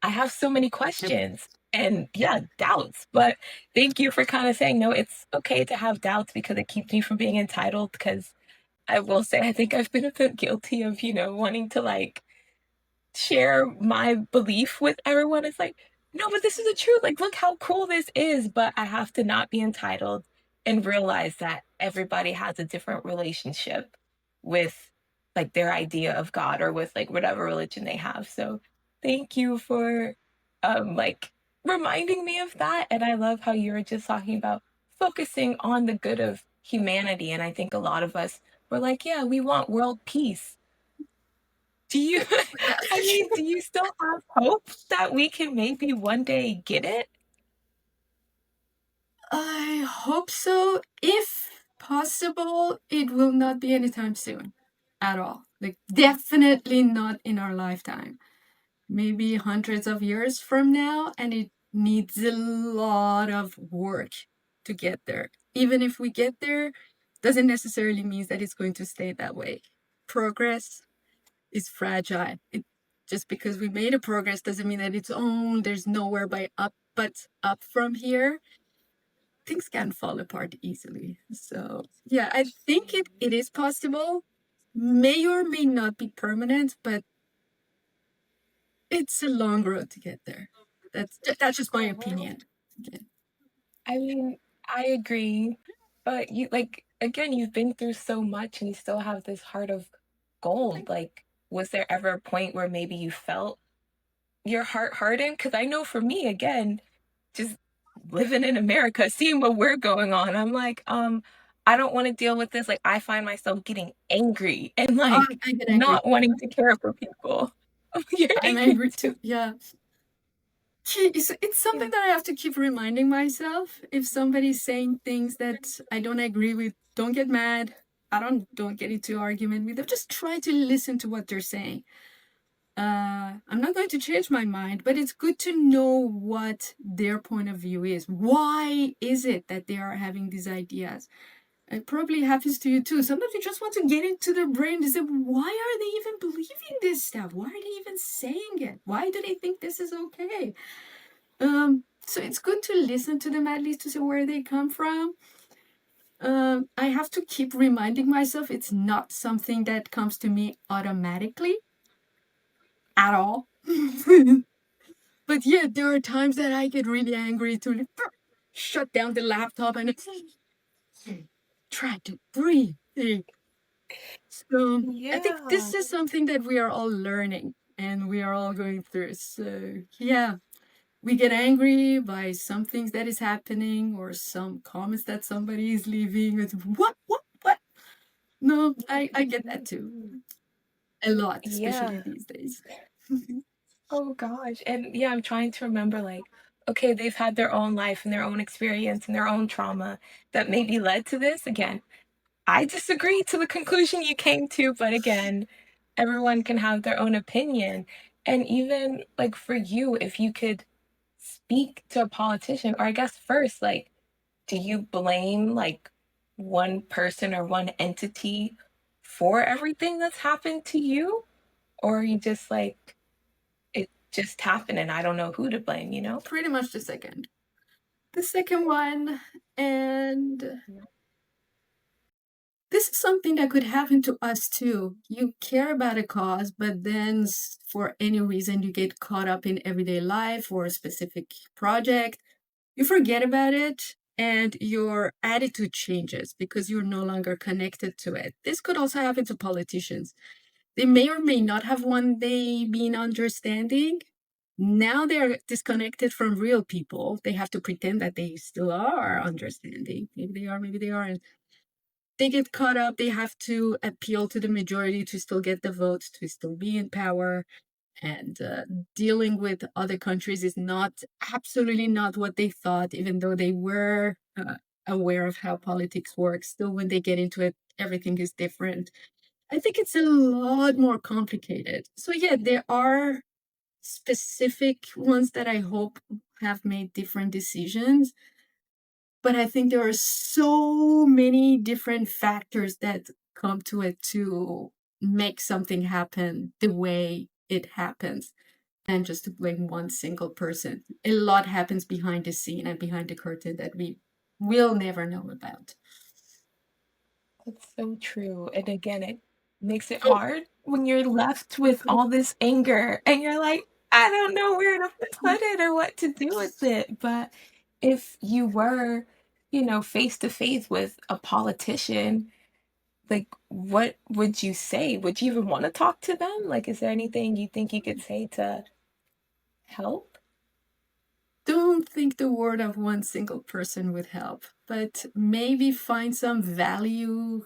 I have so many Yep. questions and, yeah, doubts. But thank you for kind of saying, no, it's okay to have doubts because it keeps me from being entitled. Because I will say, I think I've been a bit guilty of, wanting to like share my belief with everyone. It's like, no, but this is the truth. Like, look how cool this is. But I have to not be entitled and realize that everybody has a different relationship with like their idea of God or with like whatever religion they have. So thank you for like reminding me of that. And I love how you were just talking about focusing on the good of humanity. And I think a lot of us were like, yeah, we want world peace. Do you Yeah. I mean, do you still have hope that we can maybe one day get it? I hope so. If possible, it will not be anytime soon at all. Like, definitely not in our lifetime. Maybe hundreds of years from now, and it needs a lot of work to get there. Even if we get there, doesn't necessarily mean that it's going to stay that way. Progress is fragile. It just because we made a progress doesn't mean that it's there's nowhere by up but up from here. Things can fall apart easily. So yeah, I think it is possible. May or may not be permanent, but it's a long road to get there. That's just my opinion. Okay. I mean, I agree, but you like again, you've been through so much and you still have this heart of gold. Like, was there ever a point where maybe you felt your heart harden? Because I know for me, again, just living in America, seeing what we're going on, I'm like, I don't want to deal with this. Like, I find myself getting angry and like I get angry. not wanting to care for people. You're I'm angry angry too. too. Yeah. It's something Yeah. that I have to keep reminding myself. If somebody's saying things that I don't agree with, don't get mad. I don't get into argument with them. Just try to listen to what they're saying. I'm not going to change my mind, but it's good to know what their point of view is. Why is it that they are having these ideas? It probably happens to you too. Sometimes you just want to get into their brain and say, why are they even believing this stuff? Why are they even saying it? Why do they think this is okay? So it's good to listen to them at least to see where they come from. I have to keep reminding myself it's not something that comes to me automatically at all. But yeah, there are times that I get really angry to like, shut down the laptop and try to breathe. So I think Yeah. this is something that we are all learning and we are all going through. So yeah, we get angry by some things that is happening or some comments that somebody is leaving. It's, what? No, I get that too. A lot, especially Yeah. these days. Oh gosh. And yeah, I'm trying to remember like, okay, they've had their own life and their own experience and their own trauma that maybe led to this. Again, I disagree to the conclusion you came to, but again, everyone can have their own opinion. And even like for you, if you could speak to a politician, or I guess first, like, do you blame like one person or one entity for everything that's happened to you? Or are you just like, it just happened and I don't know who to blame, you know? Pretty much the second. The second one, and This is something that could happen to us too. You care about a cause, but then for any reason you get caught up in everyday life or a specific project, you forget about it and your attitude changes because you're no longer connected to it. This could also happen to politicians. They may or may not have one day been understanding. Now they're disconnected from real people. They have to pretend that they still are understanding. Maybe they are, maybe they aren't. They get caught up. They have to appeal to the majority to still get the votes, to still be in power. And dealing with other countries is not absolutely not what they thought, even though they were aware of how politics works. Still, when they get into it, everything is different. I think it's a lot more complicated. So, yeah, there are specific ones that I hope have made different decisions. But I think there are so many different factors that come to it to make something happen the way it happens, and just to blame one single person. A lot happens behind the scene and behind the curtain that we will never know about. That's so true. And again, it makes it Oh, hard when you're left with all this anger and you're like, I don't know where to put it or what to do with it. But if you were, face to face with a politician, like, what would you say? Would you even want to talk to them? Like, is there anything you think you could say to help? don't think the word of one single person would help, but maybe find some value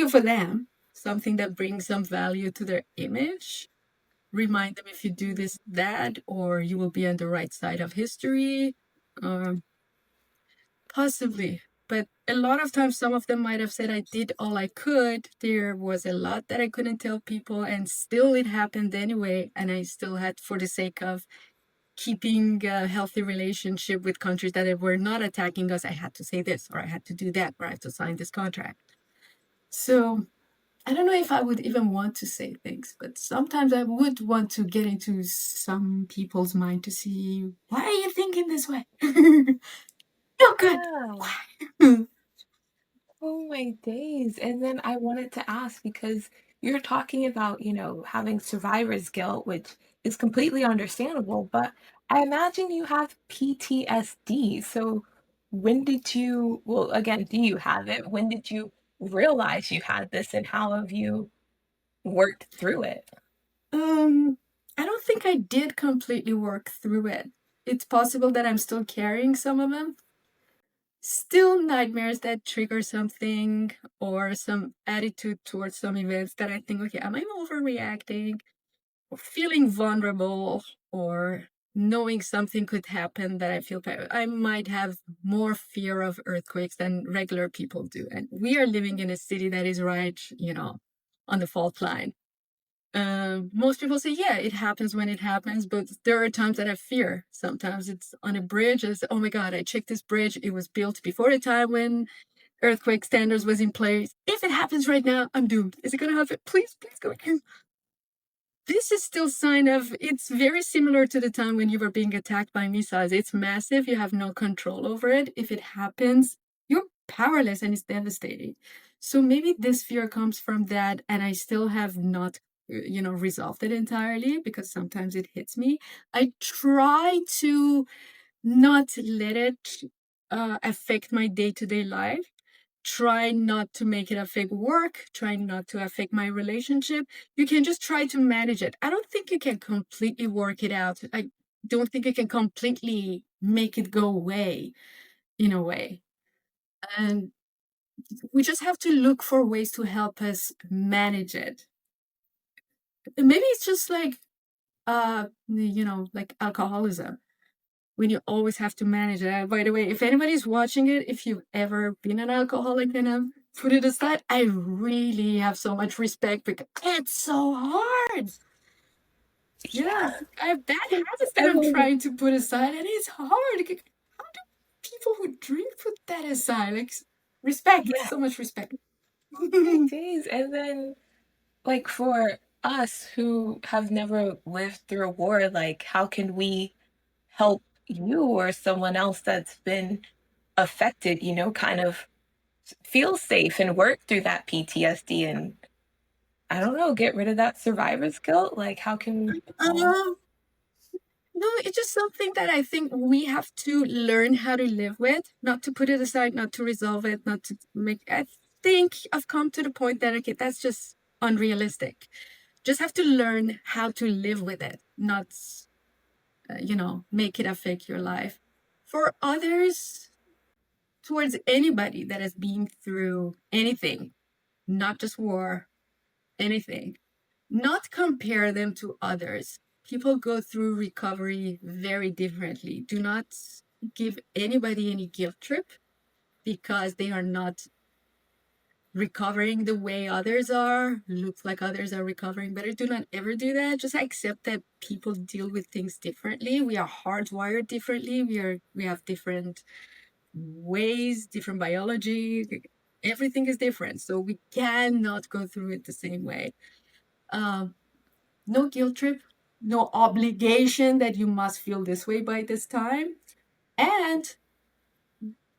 for them, something that brings some value to their image. Remind them if you do this, that, or you will be on the right side of history. Um, Possibly. But a lot of times, some of them might have said, I did all I could. There was a lot that I couldn't tell people, and still it happened anyway. And I still had, for the sake of keeping a healthy relationship with countries that were not attacking us, I had to say this, or I had to do that, or I had to sign this contract. So I don't know if I would even want to say things, but sometimes I would want to get into some people's mind to see, why are you thinking this way? No good. Yeah. Why? Oh my days. And then I wanted to ask because you're talking about, having survivor's guilt, which is completely understandable, but I imagine you have PTSD. So when did you, well, again, do you have it? When did you realize you had this and how have you worked through it? Um, I don't think I did completely work through it. It's possible that I'm still carrying some of them. Still nightmares that trigger something or some attitude towards some events that I think, okay, am I overreacting? Or feeling vulnerable or knowing something could happen that I feel I might have more fear of earthquakes than regular people do. And we are living in a city that is right, on the fault line. Most people say, yeah, it happens when it happens, but there are times that I fear. Sometimes it's on a bridge. It's, oh my God, I checked this bridge. It was built before the time when earthquake standards was in place. If it happens right now, I'm doomed. Is it going to happen? Please, please go. This is still sign of, it's very similar to the time when you were being attacked by missiles. It's massive. You have no control over it. If it happens, you're powerless and it's devastating. So maybe this fear comes from that, and I still have not resolved it entirely because sometimes it hits me. I try to not let it affect my day-to-day life. Try not to make it affect work, try not to affect my relationship. You can just try to manage it. I don't think you can completely work it out. I don't think you can completely make it go away in a way. And we just have to look for ways to help us manage it. Maybe it's just like like alcoholism, when you always have to manage it. By the way, if anybody's watching it, if you've ever been an alcoholic and have put it aside, I really have so much respect because it's so hard. Yeah, Yeah. I have bad habits that And I'm then, trying to put aside, and it's hard. How do people who drink put that aside? Like, respect, yeah, so much respect. oh my days. And then, like, for us who have never lived through a war, like, how can we help you or someone else that's been affected, kind of feel safe and work through that PTSD and I don't know, get rid of that survivor's guilt? Like, how can we all? Um, no, it's just something that I think we have to learn how to live with, not to put it aside, not to resolve it, not to make. I think I've come to the point that, okay, that's just unrealistic. Just have to learn how to live with it, not, make it affect your life. For others, towards anybody that has been through anything, not just war, anything, not compare them to others. People go through recovery very differently. Do not give anybody any guilt trip because they are not recovering the way others are. Looks like others are recovering better. Do not ever do that. Just accept that people deal with things differently. We are hardwired differently. We have different ways, different biology. Everything is different. So we cannot go through it the same way. Um, no guilt trip, no obligation that you must feel this way by this time. And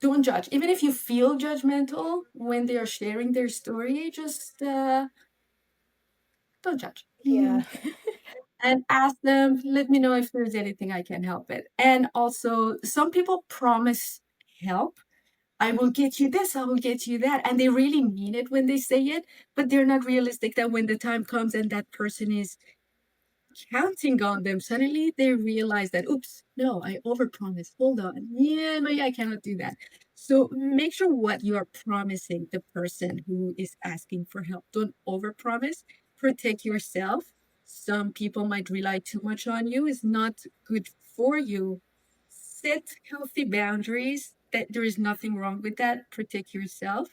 don't judge. Even if you feel judgmental when they are sharing their story, just don't judge. Yeah. And ask them, let me know if there's anything I can help with. And also, some people promise help. I will get you this, I will get you that. And they really mean it when they say it, but they're not realistic that when the time comes and that person is counting on them, suddenly they realize that, oops, no, I overpromised. Hold on. Yeah, maybe I cannot do that. So make sure what you are promising the person who is asking for help. Don't overpromise. Protect yourself. Some people might rely too much on you. It's not good for you. Set healthy boundaries. That there is nothing wrong with that. Protect yourself.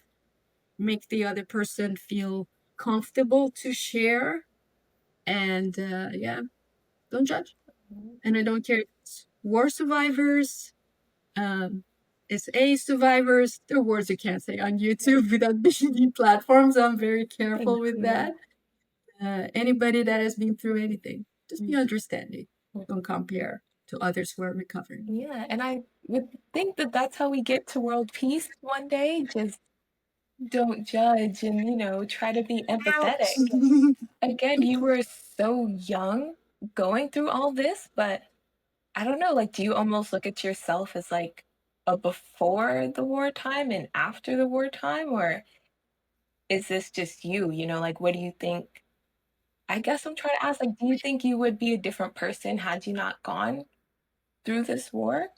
Make the other person feel comfortable to share. And yeah, don't judge. And I don't care if it's war survivors, um, SA survivors. There are words you can't say on YouTube without being platforms. I'm very careful Thank with you. that. Anybody that has been through anything, just be Mm. understanding. Don't compare to others who are recovering. Yeah, and I would think that that's how we get to world peace one day. Just don't judge and, try to be Ouch. empathetic. Again, you were so young going through all this, but I don't know, like, do you almost look at yourself as like a before the wartime and after the wartime, or is this just you? Like, what do you think? I guess I'm trying to ask, like, do you think you would be a different person had you not gone through this war?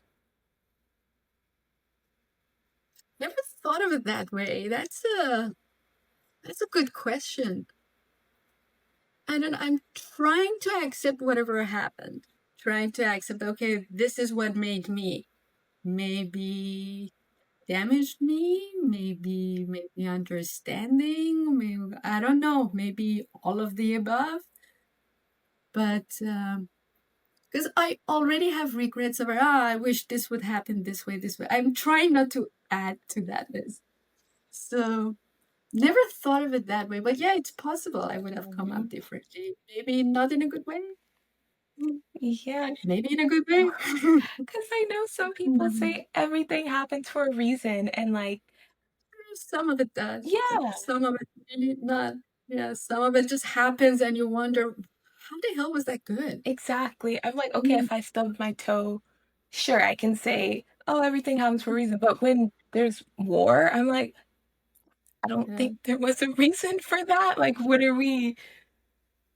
Never thought of it that way. That's a good question. And then I'm trying to accept whatever happened. Trying to accept, okay, this is what made me. Maybe damaged me, maybe understanding, maybe I don't know, maybe all of the above. But because I already have regrets of, I wish this would happen this way, this way. I'm trying not to add to that list. So never thought of it that way. But yeah, it's possible I would have come Mhm. out differently. Maybe not in a good way. Yeah, Maybe in a good way. because I know some people Mhm. say everything happens for a reason, and like, Some of it does, but yeah, some of it really not. Yeah, some of it just happens and you wonder, how the hell was that good? exactly. I'm like, okay, Mm, if I stubbed my toe, sure, I can say, oh, everything happens for a reason. But when there's war, I'm like, I don't yeah. think there was a reason for that. Like, what are we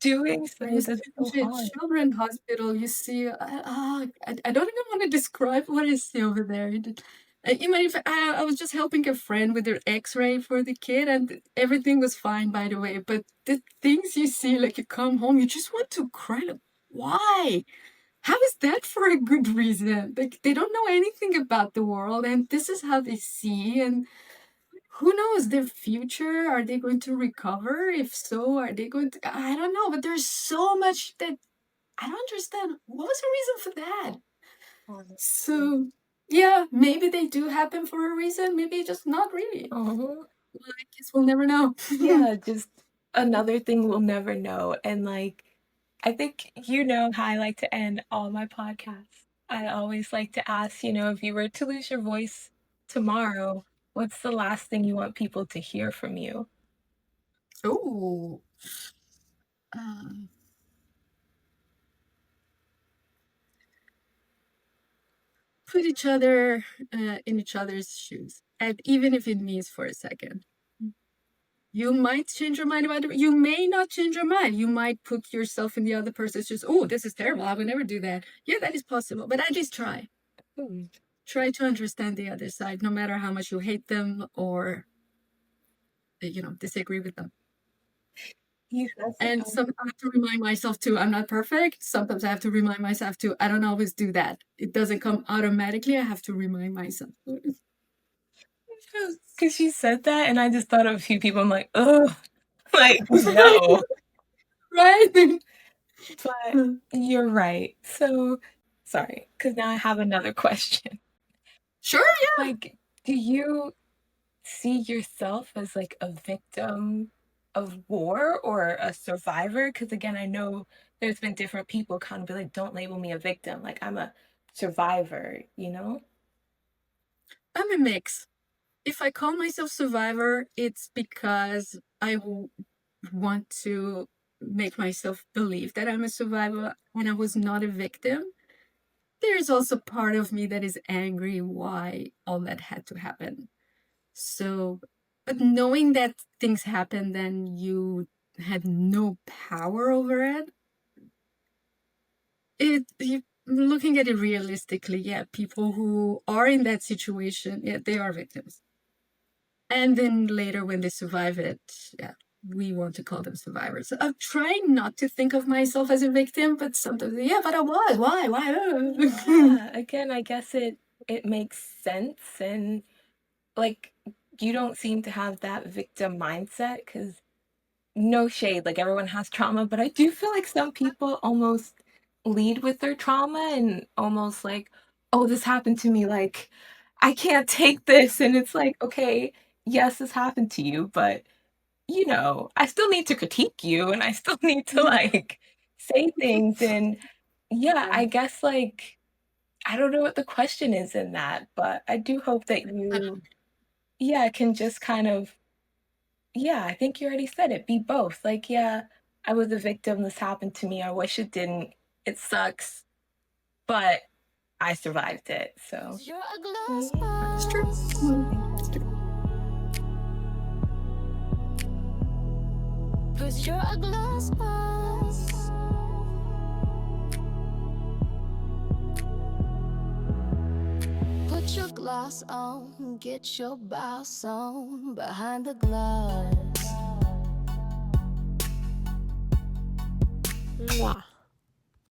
doing? When So you that's see so the hard. children hospital, you see, I don't even want to describe what I see over there. Even if I was just helping a friend with their x-ray for the kid and everything was fine, by the way. But the things you see, like you come home, you just want to cry. Like, why? How is that for a good reason? Like they don't know anything about the world, and this is how they see. And who knows their future? Are they going to recover? If so, are they going to? I don't know. But there's so much that I don't understand. What was the reason for that? Honestly. So yeah, maybe they do happen for a reason. Maybe just not really. Oh, Well, I guess we'll never know. yeah, just another thing we'll never know. And like, I think you know how I like to end all my podcasts. I always like to ask, if you were to lose your voice tomorrow, What's the last thing you want people to hear from you? Oh, um, put each other in each other's shoes, and even if it means for a second. You might change your mind about it. You may not change your mind. You might put yourself in the other person's shoes. Oh, this is terrible. I would never do that. Yeah, that is possible. But at least try. Hmm. Try to understand the other side, no matter how much you hate them or disagree with them. You said And something. sometimes I have to remind myself too, I'm not perfect. Sometimes I have to remind myself too, I don't always do that. It doesn't come automatically. I have to remind myself. Because you said that, and I just thought of a few people. I'm like, oh, like no. Right? But you're right. So sorry, because now I have another question. Sure, yeah. Like, do you see yourself as like a victim of war or a survivor? Because again, I know there's been different people kind of be like, don't label me a victim. Like, I'm a survivor, you know? I'm a mix. If I call myself survivor, it's because want to make myself believe that I'm a survivor and I was not a victim. There's also part of me that is angry why all that had to happen. So, but knowing that things happened and you had no power over it, looking at it realistically, yeah, people who are in that situation, yeah, they are victims. And then later, when they survive it, yeah, we want to call them survivors. So I'm trying not to think of myself as a victim, but sometimes, yeah, but I was. Why? Why? Yeah. Again, I guess it makes sense and like you don't seem to have that victim mindset because no shade, like everyone has trauma, but I do feel like some people almost lead with their trauma and almost like, oh, this happened to me, like I can't take this. And it's like, okay, yes, this happened to you, but I still need to critique you and I still need to like say things. And yeah, I Yeah. guess like I don't know what the question is in that, but I do hope that I you, yeah, can just kind of yeah, I think you already said it. Be both. Like, yeah, I was a victim. This happened to me. I wish it didn't. It sucks, but I survived it. So, 'Cause you're a yeah, It's true. GlossBoss. It's true. 'Cause you're a GlossBoss. Put your gloss on, get your boss on behind the gloss. mwah.